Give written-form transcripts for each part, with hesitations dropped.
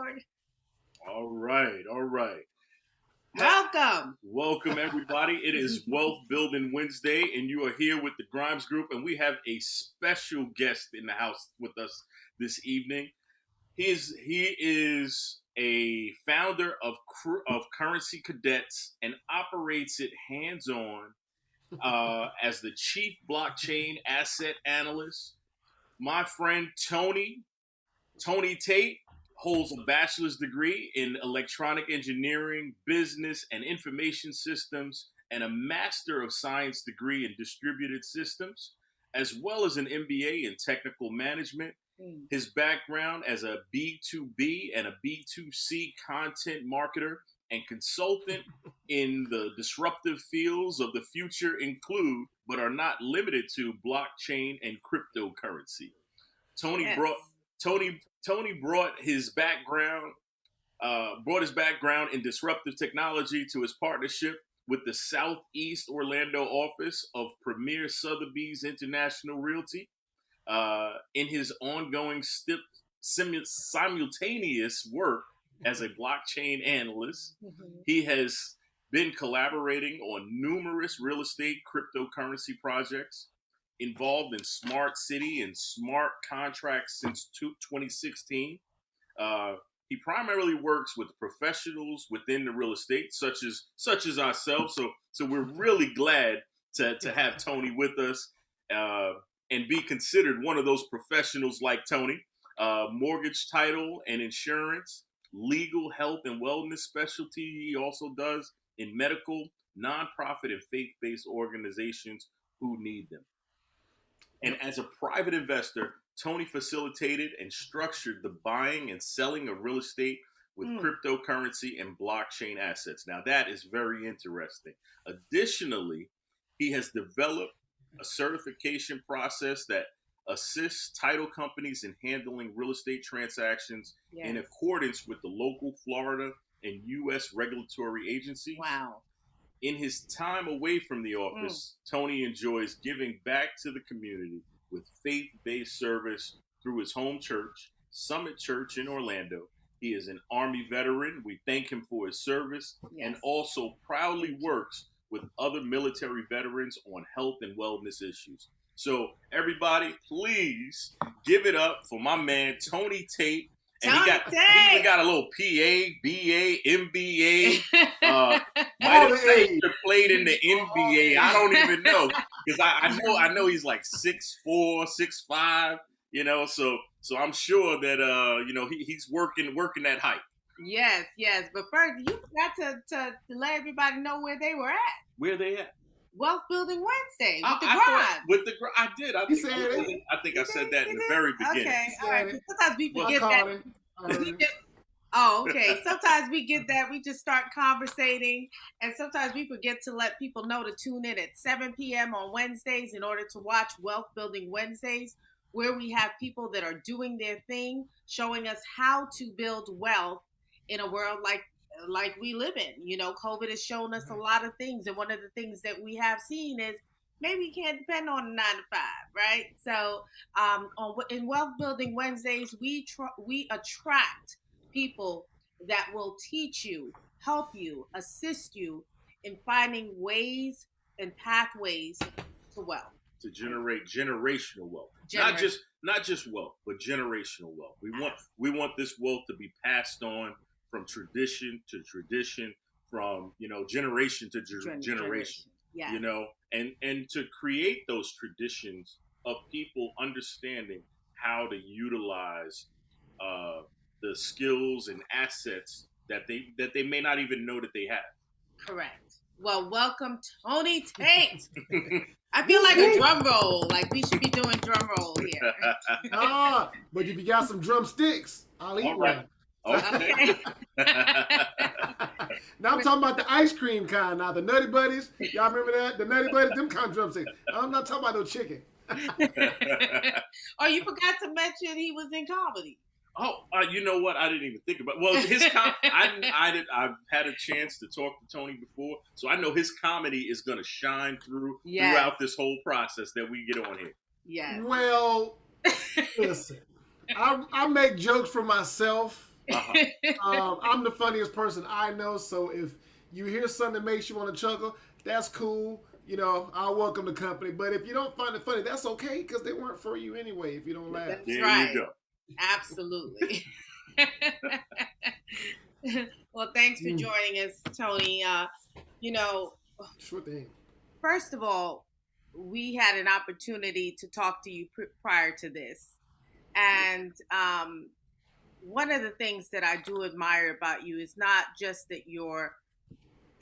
record. All right. Welcome, Everybody. It is Wealth Building Wednesday, and you are here with the Grimes Group, and we have a special guest in the house with us this evening. He is a founder of Currency Cadets and operates it hands-on as the chief blockchain asset analyst. My friend Tony Tate holds a bachelor's degree in electronic engineering, business, and information systems, and a Master of Science degree in distributed systems, as well as an MBA in technical management. His background as a B2B and a B2C content marketer and consultant in the disruptive fields of the future include, but are not limited to, blockchain and cryptocurrency. Tony Yes. Tony brought his background in disruptive technology to his partnership with the Southeast Orlando office of Premier Sotheby's International Realty. In his ongoing simultaneous work as a blockchain analyst, he has been collaborating on numerous real estate cryptocurrency projects, involved in smart city and smart contracts since 2016. He primarily works with professionals within the real estate, such as ourselves. So we're really glad to have Tony with us and be considered one of those professionals like Tony. Mortgage, title, and insurance, legal, health, and wellness specialty he also does in medical, nonprofit, and faith-based organizations who need them. And as a private investor, Tony facilitated and structured the buying and selling of real estate with cryptocurrency and blockchain assets. Now, that is very interesting. Additionally, he has developed a certification process that assists title companies in handling real estate transactions in accordance with the local Florida and U.S. regulatory agencies. Wow. In his time away from the office, Tony enjoys giving back to the community with faith-based service through his home church, Summit Church in Orlando. He is an Army veteran. We thank him for his service and also proudly works with other military veterans on health and wellness issues. So everybody, please give it up for my man, Tony Tate. And he even got a little PA, BA, MBA. Might have played in the NBA. I don't even know, because I know he's like 6'4", 6'5", so I'm sure that he's working that height. Yes. But first, you got to let everybody know where they were at. Where they at? Wealth Building Wednesday with the Grimes. I did. I think I said that in the very beginning. Okay, all right. Sometimes we forget that. Okay. Sometimes we get that. We just start conversating, and sometimes we forget to let people know to tune in at 7 p.m. on Wednesdays in order to watch Wealth Building Wednesdays, where we have people that are doing their thing, showing us how to build wealth in a world like we live in. COVID has shown us a lot of things, and one of the things that we have seen is maybe you can't depend on a 9 to 5, right? So in Wealth Building Wednesdays, we attract people that will teach you, help you, assist you in finding ways and pathways to wealth. To generate generational wealth. Not just wealth, but generational wealth. We want this wealth to be passed on from tradition to tradition, from generation to generation. Yeah. And to create those traditions of people understanding how to utilize the skills and assets that they may not even know that they have. Correct. Well, welcome, Tony Tate. I feel like a drum roll. Like we should be doing drum roll here. But if you got some drumsticks, I'll eat one. Okay. Now I'm talking about the ice cream kind. Now the Nutty Buddies, y'all remember that? The Nutty Buddies, them kind of drumsticks. I'm not talking about no chicken. Oh, you forgot to mention he was in comedy. Oh, you know what? I didn't even think about. Well, his I've had a chance to talk to Tony before, so I know his comedy is going to shine throughout this whole process that we get on here. Yeah. Well, listen, I make jokes for myself Uh-huh. I'm the funniest person I know, so if you hear something that makes you want to chuckle, that's cool. You know, I'll welcome the company. But if you don't find it funny, that's okay because they weren't for you anyway. If you don't laugh, That's There you right. go. Absolutely. Well, thanks for mm, joining us, Tony. You know, sure thing. first of all, we had an opportunity to talk to you prior to this. And one of the things that I do admire about you is not just that you're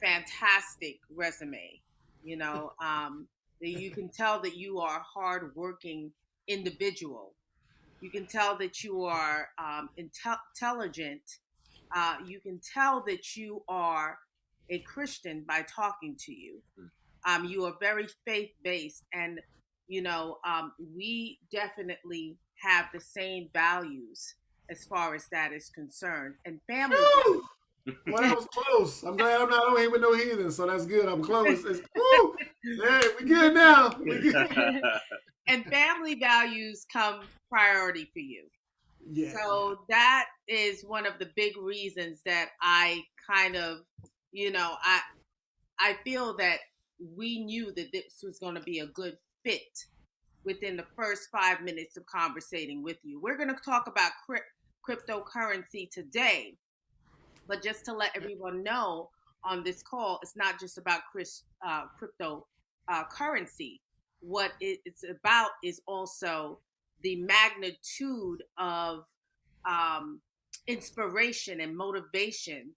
fantastic resume, you know, that you can tell that you are a hardworking individual. You can tell that you are intelligent. You can tell that you are a Christian by talking to you. You are very faith based, and we definitely have the same values as far as that is concerned. And family Whew! Well, that was close. I'm glad I'm not on here with no heathen, so that's good. I'm close. Woo! Hey, we good now. We good. and family values come priority for you. Yeah, yeah. So that is one of the big reasons that I kind of, I feel that we knew that this was going to be a good fit within the first 5 minutes of conversating with you. We're going to talk about cryptocurrency today, but just to let everyone know on this call, it's not just about crypto currency. What it's about is also the magnitude of um, inspiration and motivation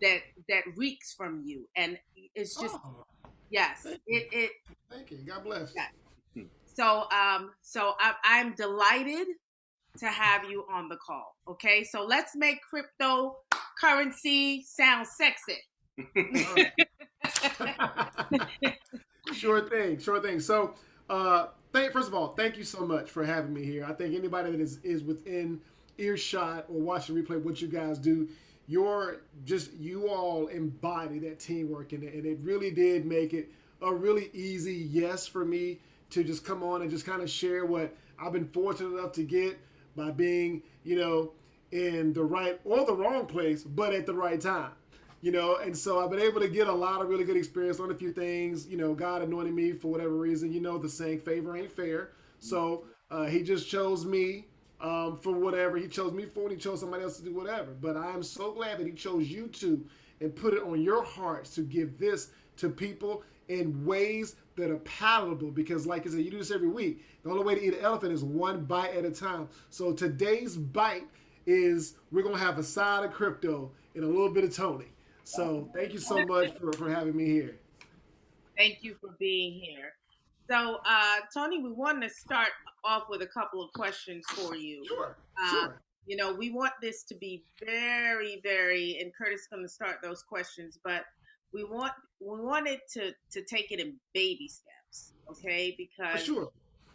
that that reeks from you, and it's just Oh, yes, thank you. it Thank you. God bless. yeah. I'm delighted to have you on the call. Okay, so let's make cryptocurrency sound sexy. All right. Sure thing. Sure thing. So, first of all, thank you so much for having me here. I think anybody that is within earshot or watching replay, what you guys do, you all embody that teamwork, and it really did make it a really easy yes for me to just come on and just kind of share what I've been fortunate enough to get by being, in the right or the wrong place, but at the right time. And so I've been able to get a lot of really good experience on a few things. God anointed me for whatever reason. The saying, favor ain't fair. So he just chose me for whatever. He chose me for, and he chose somebody else to do whatever. But I am so glad that he chose you to and put it on your hearts to give this to people in ways that are palatable. Because, like I said, you do this every week. The only way to eat an elephant is one bite at a time. So today's bite is we're going to have a side of crypto and a little bit of Tony. So thank you so much for having me here. Thank you for being here. So, Tony, we want to start off with a couple of questions for you. Sure, Uh, sure. we want this to be very, very, and Curtis is going to start those questions, but we want it to take it in baby steps, okay? For Because sure.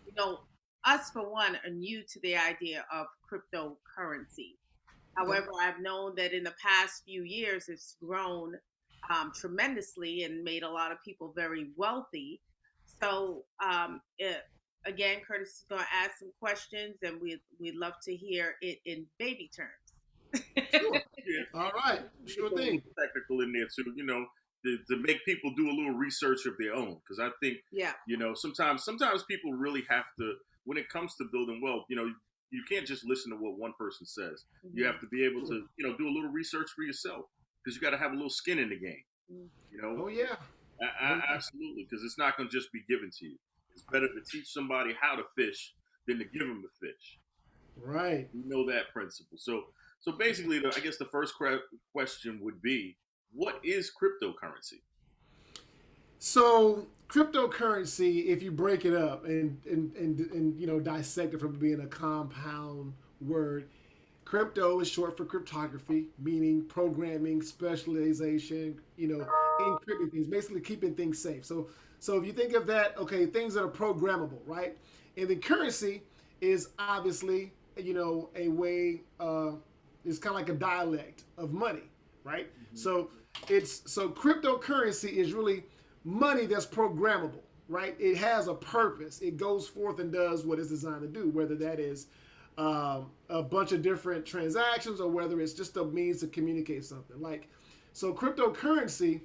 you know, us for one are new to the idea of cryptocurrency. Okay. However, I've known that in the past few years, it's grown tremendously and made a lot of people very wealthy. So, again, Curtis is going to ask some questions, and we'd love to hear it in baby terms. Sure. Yeah, All right. get a Sure little thing. technical in there too. To make people do a little research of their own. Because I think, Yeah. sometimes people really have to, when it comes to building wealth, you can't just listen to what one person says. You Mhm. have to be able Sure. to, do a little research for yourself because you got to have a little skin in the game. Mhm. You know, Oh yeah. Oh yeah. absolutely, because it's not going to just be given to you. It's better to teach somebody how to fish than to give them the fish. Right. You know that principle. So basically, I guess the first question would be, what is cryptocurrency? So cryptocurrency, if you break it up and dissect it from being a compound word, crypto is short for cryptography, meaning programming, specialization, encrypting things, basically keeping things safe. So if you think of that, okay, things that are programmable, right? And then currency is obviously, a way, it's kind of like a dialect of money, right? Mm-hmm. So cryptocurrency is really money that's programmable, right? It has a purpose. It goes forth and does what it's designed to do, whether that is a bunch of different transactions, or whether it's just a means to communicate something. Like, so cryptocurrency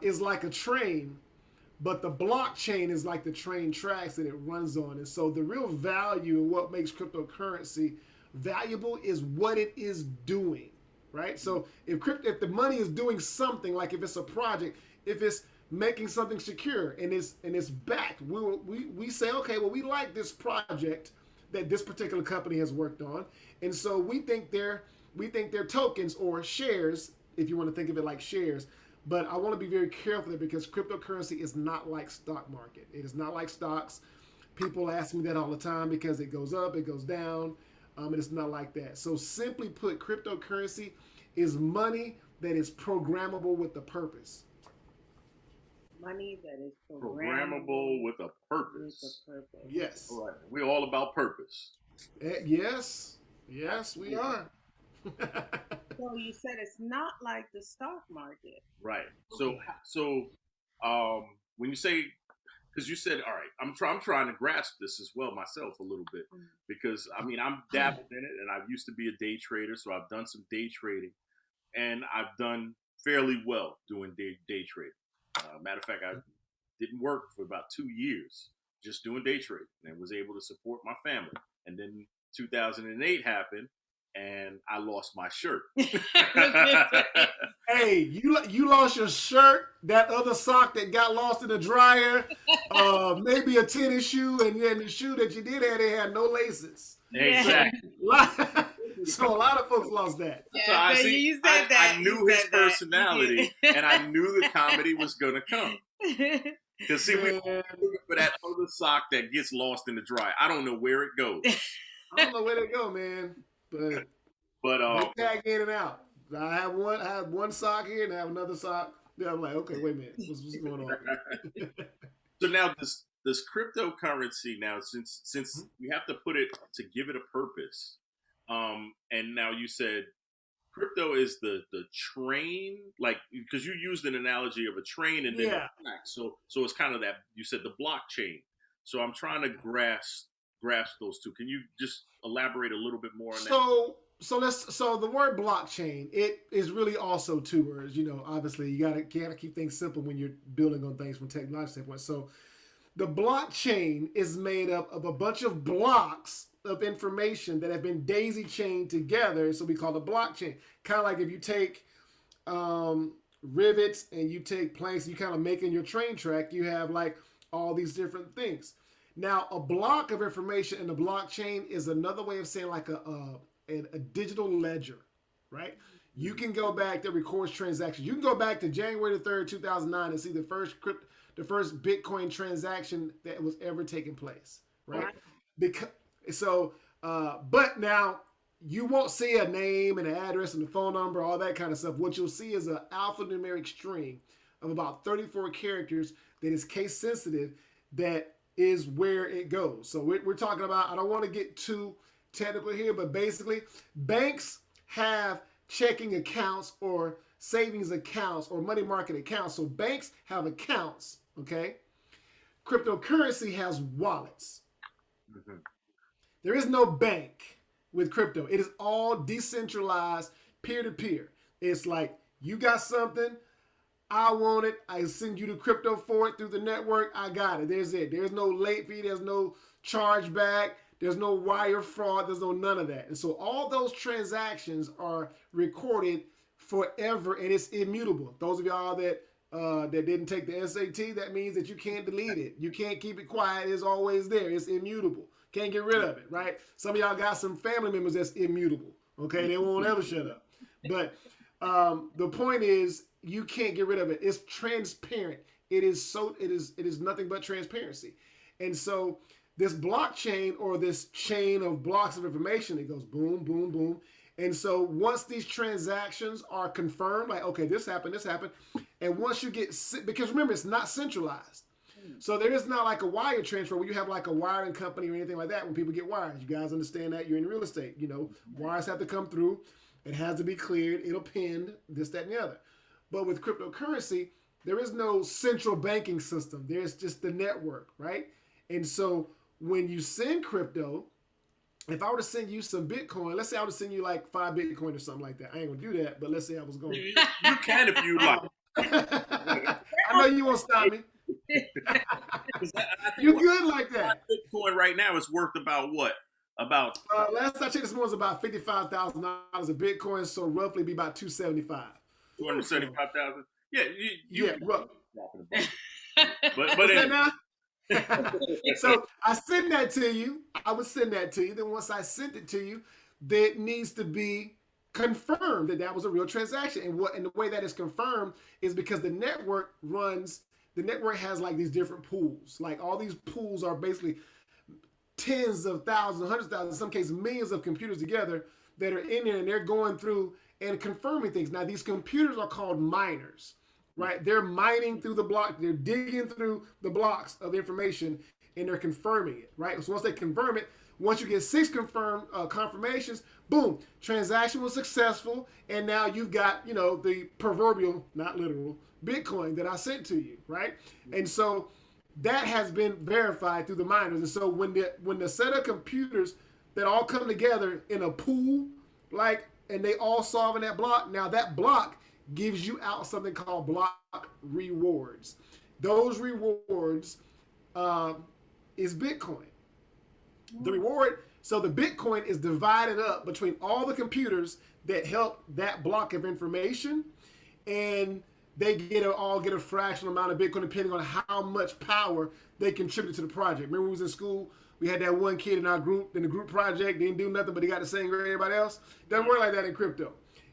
is like a train, but the blockchain is like the train tracks that it runs on. And so the real value and what makes cryptocurrency valuable is what it is doing, right? So if the money is doing something, like if it's a project, if it's making something secure and it's backed, we say, okay, well, we like this project that this particular company has worked on, and so we think their tokens or shares, if you want to think of it like shares. But I want to be very careful there, because cryptocurrency is not like stock market. It is not like stocks. People ask me that all the time, because it goes up, it goes down, and it's not like that. So simply put, cryptocurrency is money that is programmable with a purpose. Money that is Programmable with a purpose. Yes. All right. We're all about purpose. Yes. Yes, we are. So you said it's not like the stock market. Right. So when you say, because you said, all right, I'm trying to grasp this as well myself a little bit, because I mean, I'm dabbled in it, and I used to be a day trader, so I've done some day trading, and I've done fairly well doing day trading. Matter of fact, I didn't work for about 2 years just doing day trading, and was able to support my family. And then 2008 happened, and I lost my shirt. Hey, you lost your shirt, that other sock that got lost in the dryer, maybe a tennis shoe, and then the shoe that you did have, they had no laces. Exactly. So a lot of folks lost that. So I knew his personality, and I knew the comedy was gonna come. Because see, we're looking for that other sock that gets lost in the dryer. I don't know where it goes. I don't know where they go, man. But they tag in and out. I have one sock here, and I have another sock. Then I'm like, okay, wait a minute, what's going on? So now this cryptocurrency, now since we have to put it to give it a purpose, and now you said crypto is the train, like, because you used an analogy of a train and then the track. So it's kind of that, you said the blockchain. So I'm trying to grasp those two. Can you just elaborate a little bit more on that? So the word blockchain, it is really also two words. You know, obviously you gotta keep things simple when you're building on things from technology standpoint. So the blockchain is made up of a bunch of blocks of information that have been daisy chained together. So we call it blockchain. Kind of like if you take rivets and you take planks, you kind of making your train track, you have like all these different things. Now, a block of information in the blockchain is another way of saying like a digital ledger, right? You can go back that records transactions. You can go back to January the 3rd, 2009 and see the first Bitcoin transaction that was ever taking place, right? But now you won't see a name and an address and a phone number, all that kind of stuff. What you'll see is an alphanumeric string of about 34 characters that is case sensitive, that is where it goes. So we're talking about, I don't want to get too technical here, but basically banks have checking accounts or savings accounts or money market accounts. So banks have accounts, okay? Cryptocurrency has wallets. Mm-hmm. There is no bank with crypto. It is all decentralized, peer-to-peer. It's like, you got something, I want it, I send you the crypto for it through the network, I got it. There's it. There's no late fee, there's no chargeback, there's no wire fraud, there's no none of that. And so all those transactions are recorded forever, and it's immutable. Those of y'all that didn't take the SAT, that means that you can't delete it. You can't keep it quiet. It's always there. It's immutable. Can't get rid of it, right? Some of y'all got some family members that's immutable. Okay, they won't ever shut up. But the point is, you can't get rid of it. It's transparent. It is nothing but transparency. And so this blockchain, or this chain of blocks of information, it goes boom, boom, boom. And so once these transactions are confirmed, like, okay, this happened, and once you get, because remember, it's not centralized. So there is not like a wire transfer where you have like a wiring company or anything like that when people get wires. You guys understand that, you're in real estate. You know, wires have to come through. It has to be cleared. It'll pin, this, that, and the other. But with cryptocurrency, there is no central banking system. There's just the network, right? And so when you send crypto, if I were to send you some Bitcoin, let's say I were to send you like 5 Bitcoin or something like that. I ain't gonna do that, but let's say I was going. You can if you like. I know you won't stop me. I think You good like that? Bitcoin right now is worth about what? About Last I checked, this morning was about $55,000 a Bitcoin, so roughly be about 275. 275,000. Yeah, you Yeah, rough. but Now? So I send that to you. I would send that to you. Then once I sent it to you, that needs to be confirmed that that was a real transaction. And the way that is confirmed is because the network has like these different pools. Like all these pools are basically tens of thousands, hundreds of thousands, in some cases millions of computers together that are in there, and they're going through and confirming things. Now these computers are called miners, right? They're mining through the block, they're digging through the blocks of information, and they're confirming it, right? So once they confirm it, once you get 6 confirmations, boom, transaction was successful, and now you've got, the proverbial, not literal, Bitcoin that I sent to you, right? And so that has been verified through the miners. And so when the set of computers that all come together in a pool, like, and they all solve in that block, now that block gives you out something called block rewards. Those rewards is Bitcoin. The reward, so the Bitcoin is divided up between all the computers that help that block of information, and they all get a fractional amount of Bitcoin depending on how much power they contribute to the project. Remember when we was in school, we had that one kid in our group, in the group project, didn't do nothing, but he got the same grade as everybody else. Doesn't work like that in crypto.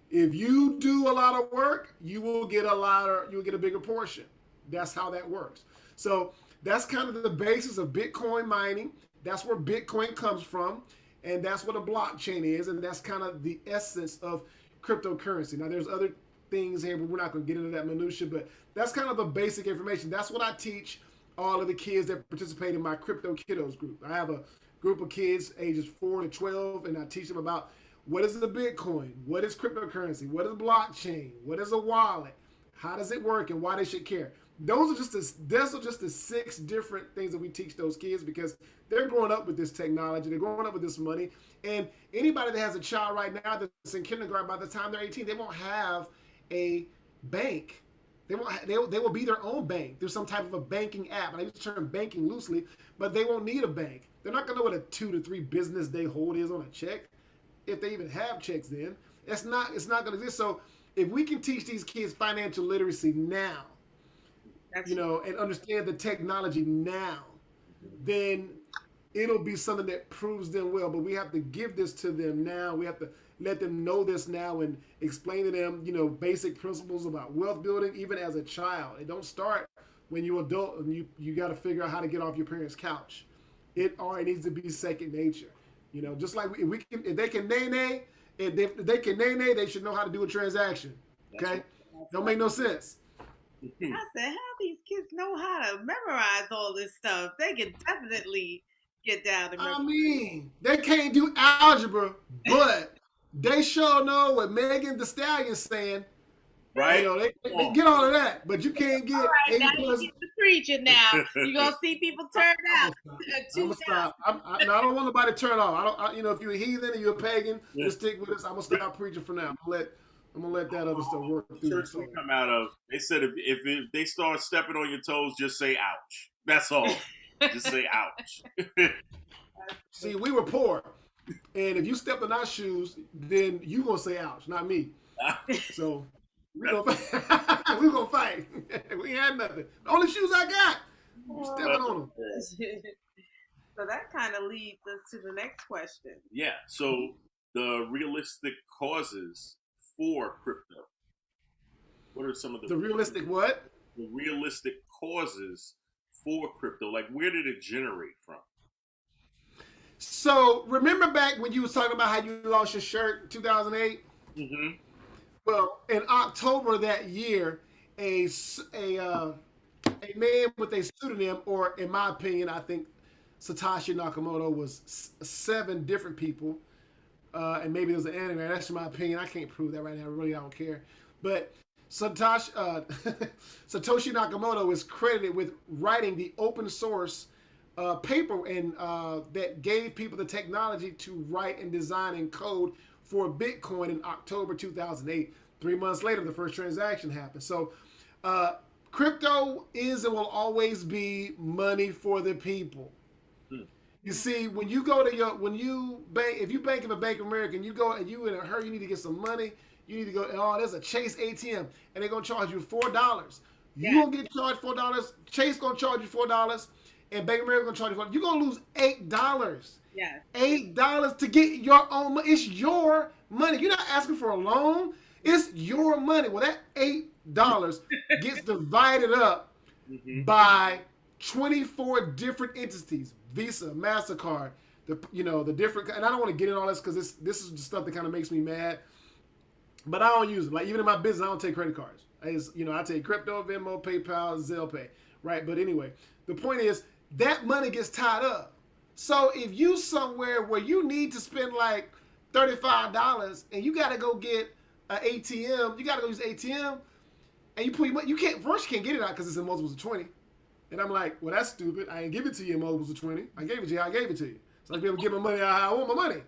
If you do a lot of work, you will get a bigger portion. That's how that works. So that's kind of the basis of Bitcoin mining. That's where Bitcoin comes from, and that's what a blockchain is, and that's kind of the essence of cryptocurrency. Now, there's other things here, but we're not going to get into that minutia, but that's kind of a basic information. That's what I teach all of the kids that participate in my Crypto Kiddos group. I have a group of kids ages 4 to 12, and I teach them about what is the Bitcoin, what is cryptocurrency, what is blockchain, what is a wallet, how does it work, and why they should care. Those are just the 6 different things that we teach those kids, because they're growing up with this technology, they're growing up with this money, and anybody that has a child right now that's in kindergarten, by the time they're 18, they won't have a bank. They will be their own bank through some type of a banking app. And I use the term banking loosely, but they won't need a bank. They're not going to know what a 2 to 3 business day hold is on a check, if they even have checks. Then it's not going to exist. So if we can teach these kids financial literacy now, and understand the technology now, then it'll be something that proves them well. But we have to give this to them now. We have to let them know this now and explain to them, basic principles about wealth building, even as a child. It don't start when you're adult and you got to figure out how to get off your parents' couch. It already needs to be second nature. Just like if they can nay, they should know how to do a transaction. Okay, don't make no sense. I said, how these kids know how to memorize all this stuff? They can definitely get down to memorize. I mean, they can't do algebra, but they sure know what Megan Thee Stallion's saying. Right? They get all of that, but you can't get. All right, now you get to preaching now. You're going to see people turn out. I'm gonna stop. I don't want nobody to turn off. If you're a heathen and you're a pagan, just stick with us. I'm gonna stop preaching for now. I'm gonna let that other stuff work through. Church we come out of, they said if they start stepping on your toes, just say ouch. That's all. Just say ouch. See, we were poor, and if you stepped in our shoes, then you gonna say ouch, not me. So we gonna fight. We had nothing. The only shoes I got, you stepping on them. So that kind of leads us to the next question. Yeah. So the realistic causes for crypto. What are some of the realistic what? The realistic causes for crypto. Like, where did it generate from? So remember back when you was talking about how you lost your shirt in 2008? Mm-hmm. Well, in October that year, a man with a pseudonym, or in my opinion, I think Satoshi Nakamoto was 7 different people, and maybe it was an anagram. That's my opinion. I can't prove that right now. Really, I don't care. But Satoshi Nakamoto is credited with writing the open source paper and that gave people the technology to write and design and code for Bitcoin in October 2008. 3 months later, the first transaction happened. So, crypto is and will always be money for the people. Hmm. You see, when you go to when you bank, if you bank in a Bank of America and you go and you in a hurry, you need to get some money. You need to go. Oh, there's a Chase ATM, and they're gonna charge you $4. You Yes. gonna get charged $4. Chase gonna charge you $4, and Bank of America gonna charge you $4. You're gonna lose $8. Yes. $8 to get your own money. It's your money. You're not asking for a loan. It's your money. Well, that $8 gets divided up Mm-hmm. by 24 different entities: Visa, Mastercard, the different. And I don't want to get in all this because this is the stuff that kind of makes me mad. But I don't use it. Like even in my business, I don't take credit cards. I take crypto, Venmo, PayPal, Zelle Pay, right? But anyway, the point is that money gets tied up. So if you somewhere where you need to spend like $35 and you got to go get an ATM, you got to go use ATM, and you put your money, you can't get it out because it's in multiples of 20. And I'm like, well, that's stupid. I ain't give it to you in multiples of 20. I gave it to you. I gave it to you. So I be able to get my money how I want my money.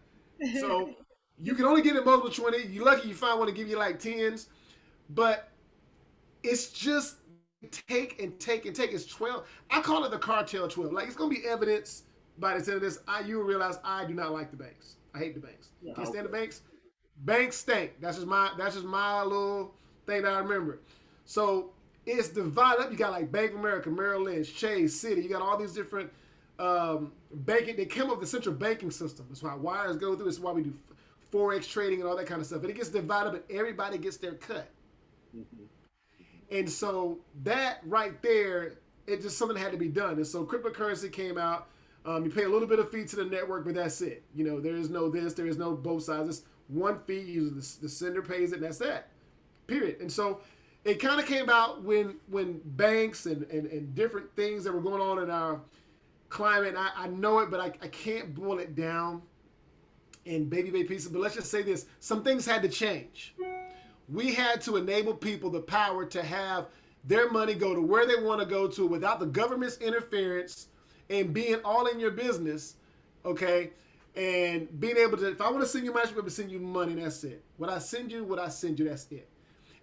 So you can only get it in multiple 20. You're lucky you find one to give you like tens. But it's just take and take and take. It's 12. I call it the cartel 12. Like it's going to be evidence by the end of this. You will realize I do not like the banks. I hate the banks. Yeah. Can't stand the banks. Banks stink. That's just my little thing that I remember. So it's divided up. You got like Bank of America, Merrill Lynch, Chase, Citi. You got all these different banking. They came up with the central banking system. That's why wires go through. It's why we do forex trading and all that kind of stuff. And it gets divided up, and everybody gets their cut. Mm-hmm. And so that right there, it just something had to be done. And so cryptocurrency came out. You pay a little bit of fee to the network, but that's it. There is no this, there is no both sides. It's one fee. The sender pays it, and that's that. Period. And so it kind of came out when banks and different things that were going on in our climate. I know it, but I can't boil it down in baby pieces. But let's just say this: some things had to change. We had to enable people the power to have their money go to where they want to go to without the government's interference and being all in your business, okay? And being able to, if I want to send you money, I should be able to send you money, and that's it. What I send you, that's it.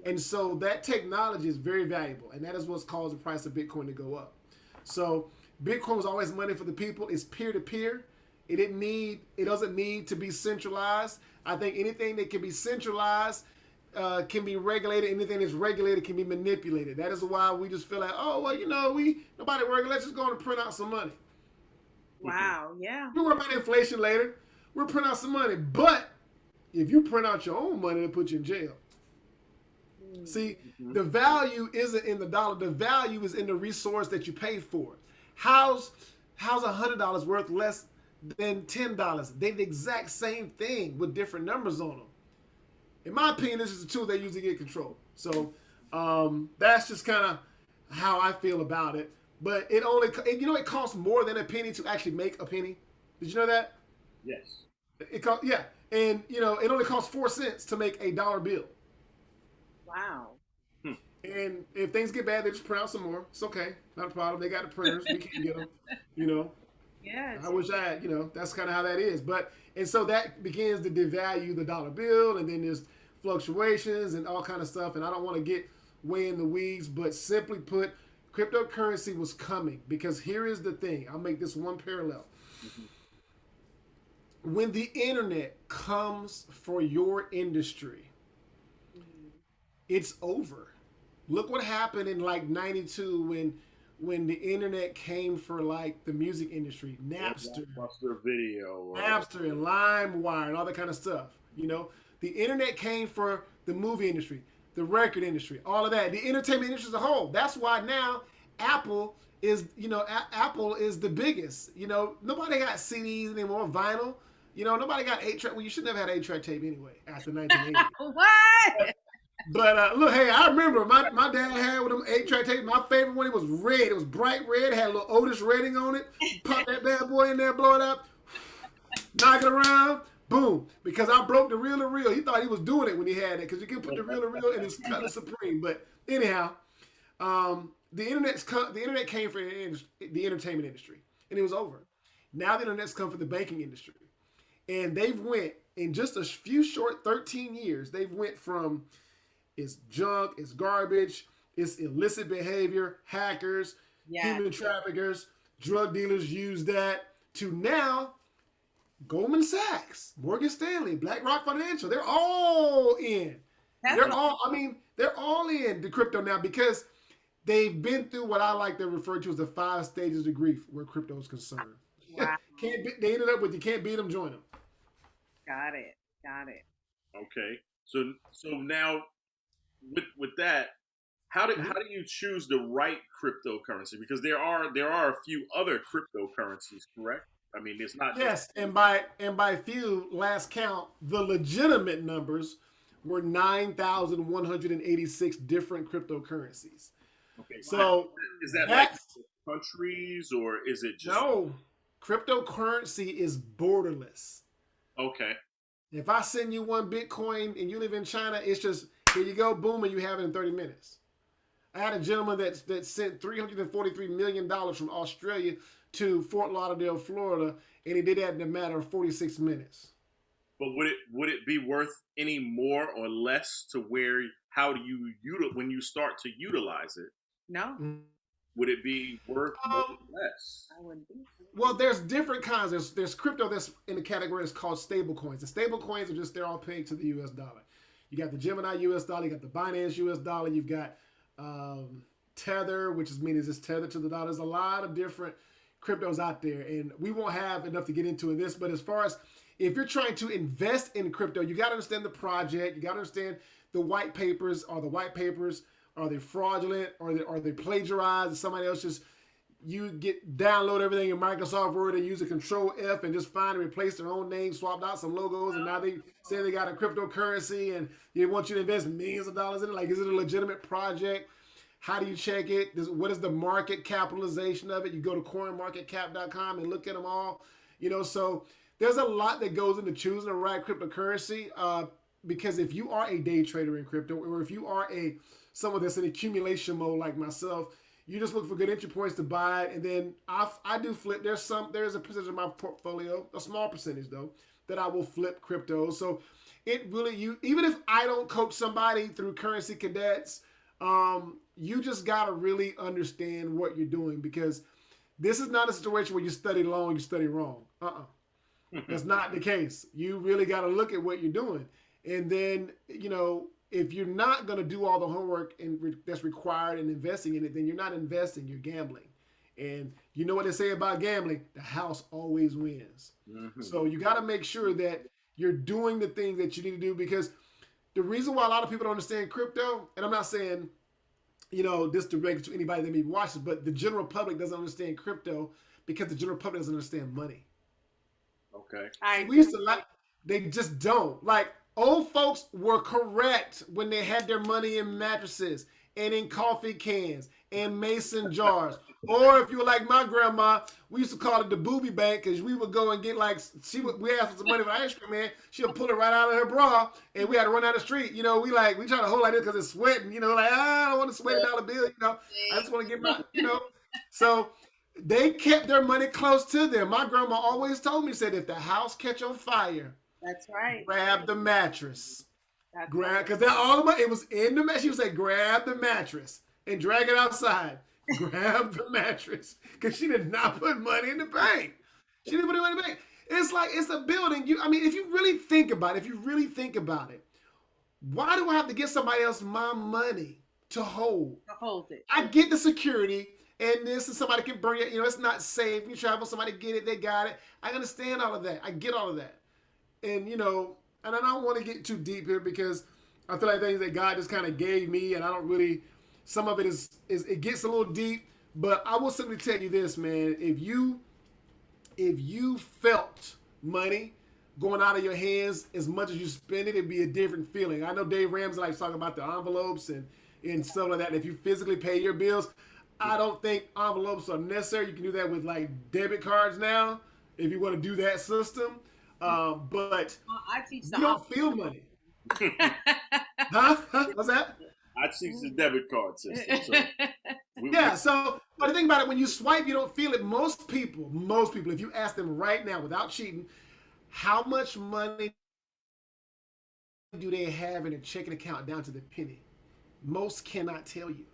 And so that technology is very valuable, and that is what's caused the price of Bitcoin to go up. So Bitcoin was always money for the people. It's peer-to-peer. It doesn't need to be centralized. I think anything that can be centralized can be regulated. Anything that's regulated can be manipulated. That is why we just feel like, oh, well, nobody working. Let's just go and print out some money. Wow. Yeah. We'll worry about inflation later. We'll print out some money. But if you print out your own money, it'll put you in jail. See, the value isn't in the dollar. The value is in the resource that you paid for. How's $100 worth less than $10? They're the exact same thing with different numbers on them. In my opinion, this is a tool they use to get control. So that's just kind of how I feel about it. But it costs more than a penny to actually make a penny. Did you know that? Yes. Yeah, and it only costs 4 cents to make a dollar bill. Wow. And if things get bad, they just print out some more. It's okay, not a problem. They got the printers. We can't get them. Yeah. I wish I had. That's kind of how that is. And so that begins to devalue the dollar bill, and then there's fluctuations and all kind of stuff. And I don't want to get way in the weeds, but simply put, cryptocurrency was coming because here is the thing. I'll make this one parallel. Mm-hmm. When the internet comes for your industry, it's over. Look what happened in like '92 when the internet came for like the music industry, Napster, Video, Napster and LimeWire and all that kind of stuff. The internet came for the movie industry, the record industry, all of that, the entertainment industry as a whole. That's why now Apple is the biggest. Nobody got CDs anymore, vinyl. Nobody got 8-track. Well, you shouldn't have had 8-track tape anyway after 1980. What? But look, hey, I remember my dad had with them 8-track tape. My favorite one, it was red. It was bright red. Had a little Otis Redding on it. Pop that bad boy in there, blow it up, knock it around, boom. Because I broke the reel to reel. He thought he was doing it when he had it because you can put the reel to reel in his Color Supreme. But anyhow, the internet came for the entertainment industry. and it was over. Now the internet's come for the banking industry, and they've went in just a few short 13 years. They've went from it's junk, it's garbage, it's illicit behavior, hackers, Yes. human traffickers, drug dealers use that, to now Goldman Sachs, Morgan Stanley, BlackRock Financial, they're all in. That's They're what, all, I mean, they're all in the crypto now because they've been through what I like to refer to as the 5 stages of grief where crypto is concerned. wow. They ended up with you can't beat them, join them. Got it. Got it. Okay. So now with that, how do you choose the right cryptocurrency? Because there are a few other cryptocurrencies, correct? I mean, it's not Yes, and by few, last count, the legitimate numbers were 9,186 different cryptocurrencies. okay. So Is that like that's countries or is it just no cryptocurrency is borderless. okay? If I send you one Bitcoin and you live in China, it's just here you go, boom, and you have it in 30 minutes. I had a gentleman that sent $343 million from Australia to Fort Lauderdale, Florida, and he did that in a matter of 46 minutes. But would it be worth any more or less to where how do you when you start to utilize it? No, Would it be worth more or less? I wouldn't think so. Well, there's different kinds. There's crypto that's in the category that's called stable coins. And stable coins are just they're all pegged to the US dollar. You got the Gemini US dollar, you got the Binance US dollar, you've got Tether, which is meaning it's tethered to the dollar. There's a lot of different cryptos out there, and we won't have enough to get into in this. But as far as if you're trying to invest in crypto, you got to understand the project. You got to understand the white papers. Are the white papers, are they fraudulent? Are they plagiarized? Somebody else just you download everything in Microsoft Word and use a Control F and just find and replace their own name, swapped out some logos, and now they say they got a cryptocurrency and they want you to invest millions of dollars in it. Like, is it a legitimate project? How do you check it? What is the market capitalization of it? You go to coinmarketcap.com and look at them all. So there's a lot that goes into choosing the right cryptocurrency. Because if you are a day trader in crypto, or if you are someone that's in accumulation mode like myself, you just look for good entry points to buy it, and then I do flip. There's a percentage of my portfolio, a small percentage though, that I will flip crypto. So it really even if I don't coach somebody through Currency Cadets, you just gotta really understand what you're doing, because this is not a situation where you study long, you study wrong. That's not the case. You really gotta look at what you're doing, and then if you're not going to do all the homework that's required in investing in it, then you're not investing, you're gambling. And you know what they say about gambling? The house always wins. Mm-hmm. So you got to make sure that you're doing the things that you need to do, because the reason why a lot of people don't understand crypto, and I'm not saying, this directed to anybody that may be watching, but the general public doesn't understand crypto because the general public doesn't understand money. Okay. We used to they just don't. Like, old folks were correct when they had their money in mattresses and in coffee cans and mason jars. Or if you were like my grandma, we used to call it the booby bank, because we would go and get we asked for some money for ice cream, man. She would pull it right out of her bra, and we had to run down the street. We try to hold like this because it's sweating. I don't want to sweat $1 bill. I just want to get my, So they kept their money close to them. My grandma always told me, said, if the house catch on fire, that's right, grab the mattress. Right. Because all the money, it was in the mattress. She would say, grab the mattress and drag it outside. Grab the mattress. Because she did not put money in the bank. She didn't put money in the bank. It's like, it's a building. If you really think about it, why do I have to give somebody else my money to hold? To hold it. I get the security, and this is somebody can bring it. It's not safe. You travel, somebody get it, they got it. I understand all of that. I get all of that. And, and I don't want to get too deep here, because I feel like things that God just kind of gave me, and I don't really, some of it is it gets a little deep, but I will simply tell you this, man. If you felt money going out of your hands as much as you spend it, it'd be a different feeling. I know Dave Ramsey likes talking about the envelopes and stuff like that. And if you physically pay your bills, I don't think envelopes are necessary. You can do that with like debit cards now, if you want to do that system. But I teach you don't feel money. Huh? What's that? I teach the debit card system. So But the thing about it, when you swipe, you don't feel it. Most people, if you ask them right now without cheating, how much money do they have in a checking account down to the penny? Most cannot tell you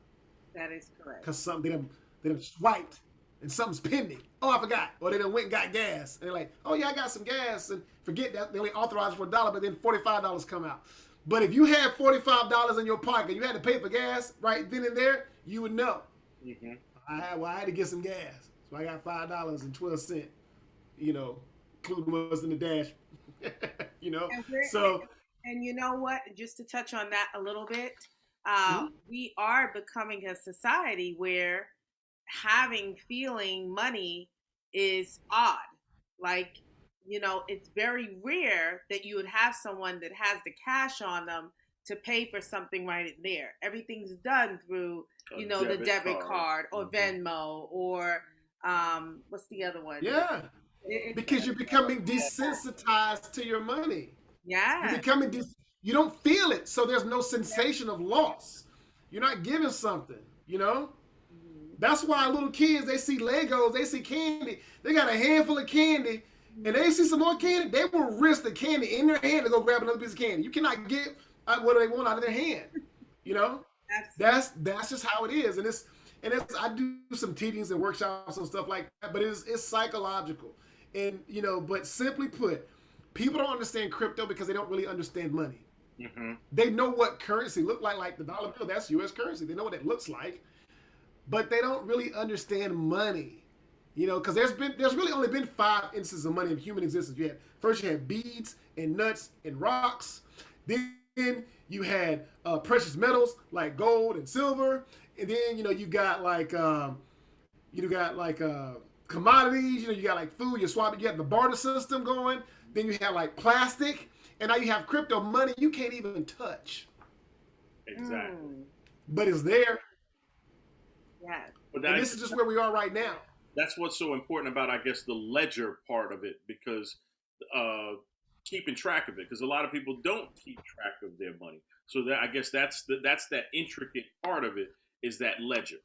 That is correct. because they done swiped and something's pending. Oh, I forgot. Or they done went and got gas. And they're like, oh yeah, I got some gas. And forget that they only authorized for $1, but then $45 come out. But if you had $45 in your pocket, you had to pay for gas right then and there, you would know. Mm-hmm. I had to get some gas, so I got $5.12. You know, including what's in the dash. You know, And, so and you know what? Just to touch on that a little bit, mhm. we are becoming a society where feeling money is odd. Like, it's very rare that you would have someone that has the cash on them to pay for something right there. Everything's done through, A the debit debit card. card or Mm-hmm. Venmo or what's the other one? Yeah, It's because you're becoming desensitized to your money. You're yeah. becoming you don't feel it, so there's no sensation of loss. You're not giving something, you know. Mhm. That's why little kids, they see Legos, they see candy, they got a handful of candy, and they see some more candy, they will risk the candy in their hand to go grab another piece of candy. You cannot get what they want out of their hand, you know. Absolutely. That's just how it is, and it's I do some teachings and workshops and stuff like that, but it's psychological, and but simply put, people don't understand crypto because they don't really understand money. Mm-hmm. They know what currency look like the dollar bill. That's U.S. currency. They know what it looks like, but they don't really understand money. Because there's really only been 5 instances of money in human existence. You had beads and nuts and rocks. Then you had precious metals like gold and silver, and then you got like commodities. You got like food. You swap it. You have the barter system going. Then you have like plastic, and now you have crypto money you can't even touch, Exactly. but it's there. Yeah. But And this is just where we are right now. that's what's so important about, I guess, the ledger part of it, because uh, keeping track of it, because a lot of people don't keep track of their money. So that, I guess, that's that intricate part of it, is that ledger.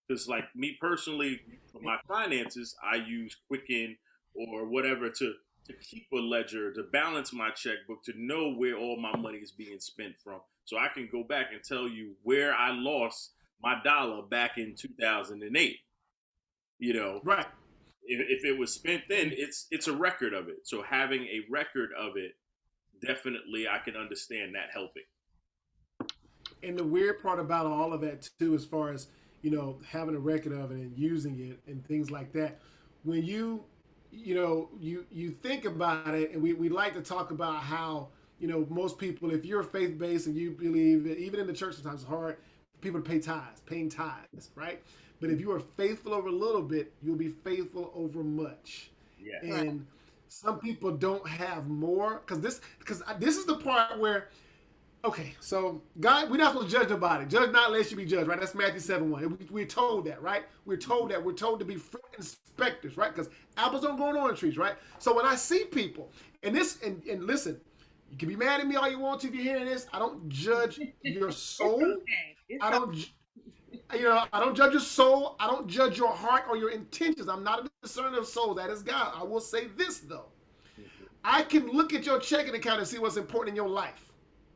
Because like me personally, for my finances, I use Quicken or whatever to keep a ledger, to balance my checkbook, to know where all my money is being spent from, so I can go back and tell you where I lost my dollar back in 2008. You know, Right. if it was spent then, it's a record of it. So having a record of it, definitely I can understand that helping. And the weird part about all of that too, as far as having a record of it and using it and things like that, when you think about it, and we like to talk about how most people, if you're faith based and you believe that even in the church sometimes it's hard for people to paying tithes, right? But if you are faithful over a little bit, you'll be faithful over much. Yes. Right. And some people don't have more because this is the part where, okay, so God, we're not supposed to judge nobody. Judge not lest you be judged, right? That's Matthew 7:1. We're told that, right? We're told that. We're told to be fruit inspectors, right? Because apples don't grow on orange trees, right? So when I see people, and listen, you can be mad at me all you want to if you're hearing this. I don't judge your It's soul. okay. It's I okay. don't, I don't judge your soul. I don't judge your heart or your intentions. I'm not a discerner of soul. That is God. I will say this though. Mhm. I can look at your checking account and see what's important in your life.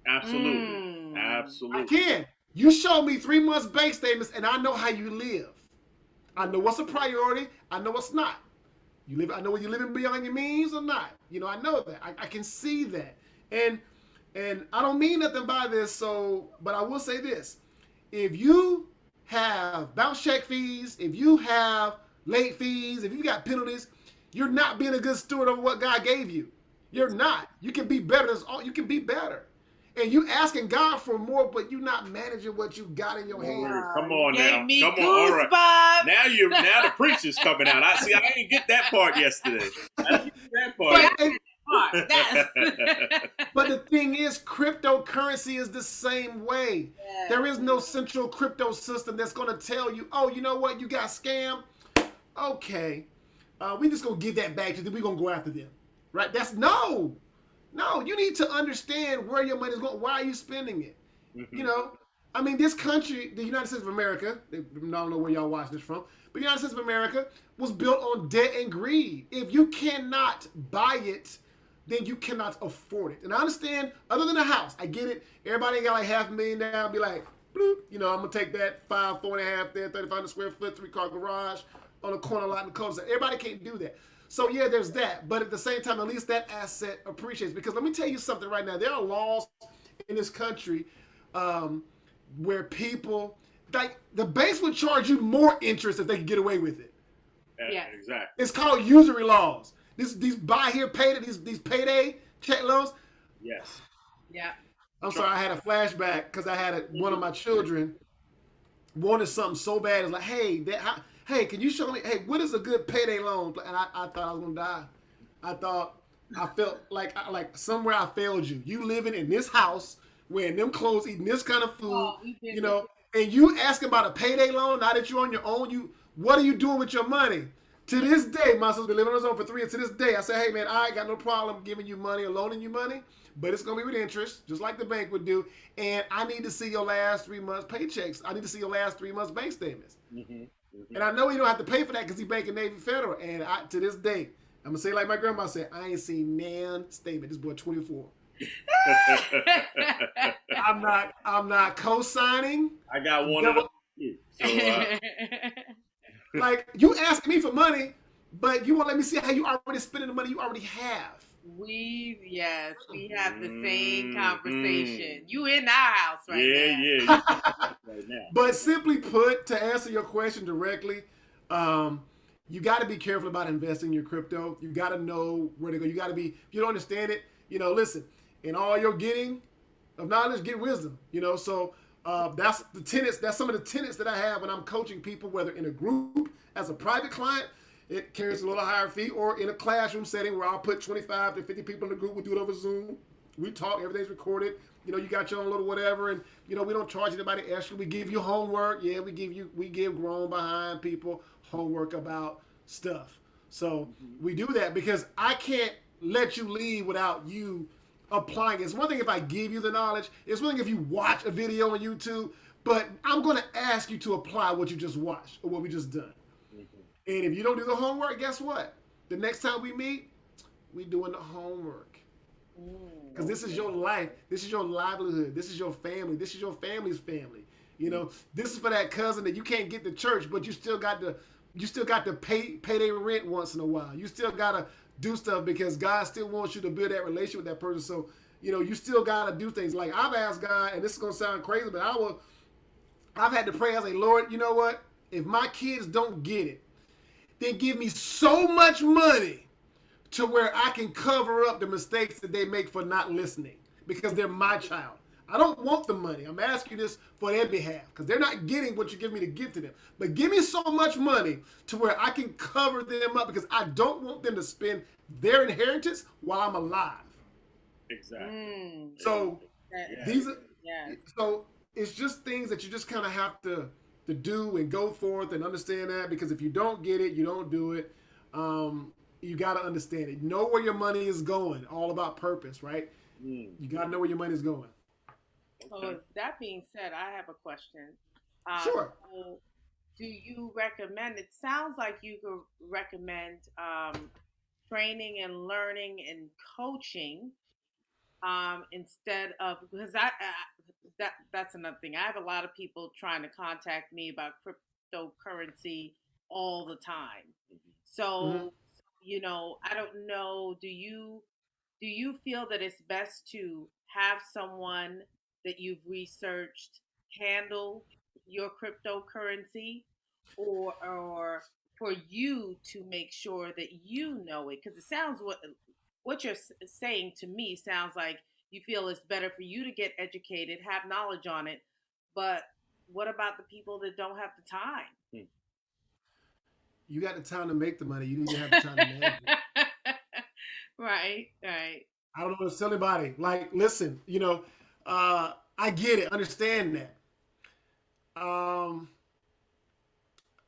Absolutely. I Absolutely. can. You show me 3 months bank statements, and I know how you live. I know what's a priority. I know what's not. You live. I know whether you're living beyond your means or not. I know that. I can see that. And I don't mean nothing by this. But I will say this: if you have bounce check fees, if you have late fees, if you got penalties, you're not being a good steward of what God gave you. You're not. You can be better. You can be better. And you asking God for more, but you not managing what you got in your hand. Come You on gave now. me Come on. All right. goosebumps. Now the preacher's coming out. I see. I didn't get that part yesterday. I didn't get that Yeah, part. And, part. That's but the thing is, cryptocurrency is the same way. yeah. There is no central crypto system that's going to tell you, oh, you know what, you got scammed. Okay, we just gonna give that back to them. We gonna go after them, right? That's no. You need to understand where your money is going. Why are you spending it? You Mhm. know, I mean, this country, the United States of America, I don't know where y'all watch this from, but the United States of America was built on debt and greed. If you cannot buy it, then you cannot afford it. And I understand, other than a house, I get it. Everybody ain't got like $500,000 down, be like, bloop, you know, I'm gonna take that 4.5 there, 3,500 square foot, 3-car garage on a corner lot in the coast. Everybody can't do that. So yeah, there's that. But at the same time, at least that asset appreciates. Because let me tell you something right now. There are laws in this country where people, like, the banks would charge you more interest if they could get away with it. Yeah, exactly. It's called usury laws. These buy here, pay these payday check loans. Yes. yeah. I'm sorry, I had a flashback because I had one of my children wanted something so bad. It's like, hey, can you show me? Hey, what is a good payday loan? And I thought I was gonna die. I felt like somewhere I failed you. You living in this house, wearing them clothes, eating this kind of food, Oh, we did you know, and you asking about a payday loan. Now that you're on your own, what are you doing with your money? To this day, my son's been living on his own for 3 years. To this day, I say, hey man, I ain't got no problem giving you money or loaning you money, but it's gonna be with interest, just like the bank would do. And I need to see your last 3 months paychecks. I need to see your last 3 months bank statements. Mm-hmm. Mm-hmm. And I know you don't have to pay for that because he banking Navy Federal. And to this day, I'm gonna say like my grandma said, I ain't seen nan statement. This boy 24. I'm not co-signing. I got one of them. So, like, you asking me for money, but you won't let me see how you already spending the money you already have. We have the same conversation. You in our house right now. Yeah. Right now. But simply put, to answer your question directly, you got to be careful about investing in your crypto. You got to know where to go. You got to be, if you don't understand it, listen, in all your getting of knowledge, get wisdom, so that's the tenets. That's some of the tenets that I have when I'm coaching people, whether in a group, as a private client, it carries a little higher fee, or in a classroom setting where I'll put 25 to 50 people in the group. We'll do it over Zoom. We talk, everything's recorded. You got your own little whatever, and we don't charge anybody extra. We give you homework. Yeah, we give grown behind people homework about stuff. So we do that because I can't let you leave without you applying it. It's one thing if I give you the knowledge. It's one thing if you watch a video on YouTube, but I'm going to ask you to apply what you just watched or what we just done. And if you don't do the homework, guess what? The next time we meet, we doing the homework. Because this is your life. This is your livelihood. This is your family. This is your family's family. This is for that cousin that you can't get to church, but you still got to pay their rent once in a while. You still got to do stuff because God still wants you to build that relationship with that person. So, you still got to do things. Like I've asked God, and this is going to sound crazy, but I've had to pray. I say, Lord, you know what? If my kids don't get it, then give me so much money to where I can cover up the mistakes that they make for not listening because they're my child. I don't want the money. I'm asking you this for their behalf because they're not getting what you give me to give to them. But give me so much money to where I can cover them up because I don't want them to spend their inheritance while I'm alive. Exactly. So these are so it's just things that you just kind of have to do and go forth and understand that, because if you don't get it, you don't do it. You got to understand it. Know where your money is going. All about purpose, right? You got to know where your money is going. So that being said, I have a question. Sure. So do you recommend? It sounds like you could recommend training and learning and coaching instead of, because that's another thing. I have a lot of people trying to contact me about cryptocurrency all the time. So, I don't know, do you feel that it's best to have someone that you've researched handle your cryptocurrency, or for you to make sure that you know it? Because it sounds, what you're saying to me sounds like you feel it's better for you to get educated, have knowledge on it. But what about the people that don't have the time? You got the time to make the money. You need to have the time to manage it. Right. I don't know to tell anybody. Like, listen, I get it. Understand that. I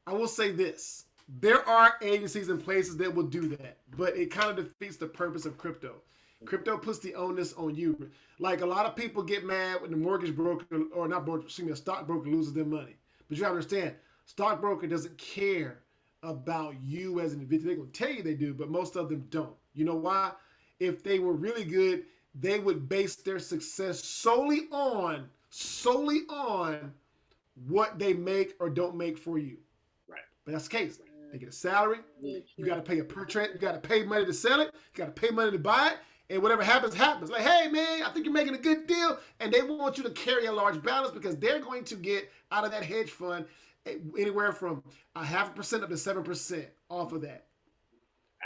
will say this. There are agencies and places that will do that, but it kind of defeats the purpose of crypto. Crypto puts the onus on you. Like a lot of people get mad when the mortgage broker, or not broker, excuse me, a stockbroker loses their money. But you have to understand, stockbroker doesn't care about you as an individual. They're going to tell you they do, but most of them don't. You know why? If they were really good, they would base their success solely on what they make or don't make for you. Right. But that's the case. They get a salary. You got to pay a you got to pay money to sell it. You got to pay money to buy it. And whatever happens, happens. Like, hey, man, I think you're making a good deal. And they want you to carry a large balance because they're going to get out of that hedge fund anywhere from 0.5% up to 7% off of that.